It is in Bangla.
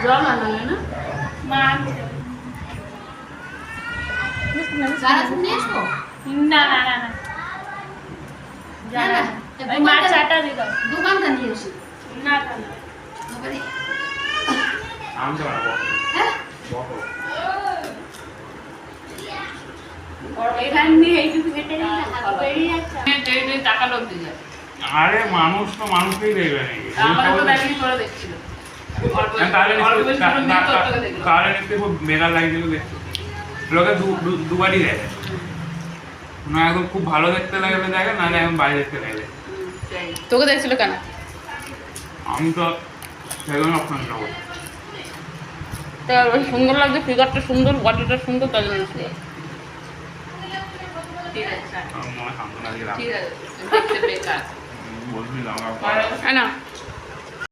জল আনালে না মা সারা নিয়ে আসবো না না না না না ওই মাছ চাটা দিয়ে দাও দোকানটা নিয়ে আসি না দোকানে আমটা বানাবো হ্যাঁ বড় এখান দিয়ে এইটুকু হেঁটে গেলে হাত বেরিয়ে যাচ্ছে টাকা লোক দিয়ে যায় আরে মানুষ তো মানুষকেই দেখবে নাকি আমার তো ব্যাগি করে দেখছিল তাহলে দেখতে খুব বেকার লাগছিল দেখতে লোকে দুবারই দেখে না এখন খুব ভালো দেখতে লাগবে দেখে নাহলে এখন বাইরে দেখতে লাগবে তোকে দেখছিল কেন? আমি তো সেগুলো অপশন নেবো তা সুন্দর লাগছে, ফিগারটা সুন্দর, বডিটা সুন্দর, তাই জন্য ছিল। ঠিক আছে আমার মনে হয় সামনে লাগিয়ে ঠিক আছে দেখতে বেকার বলছিলাম না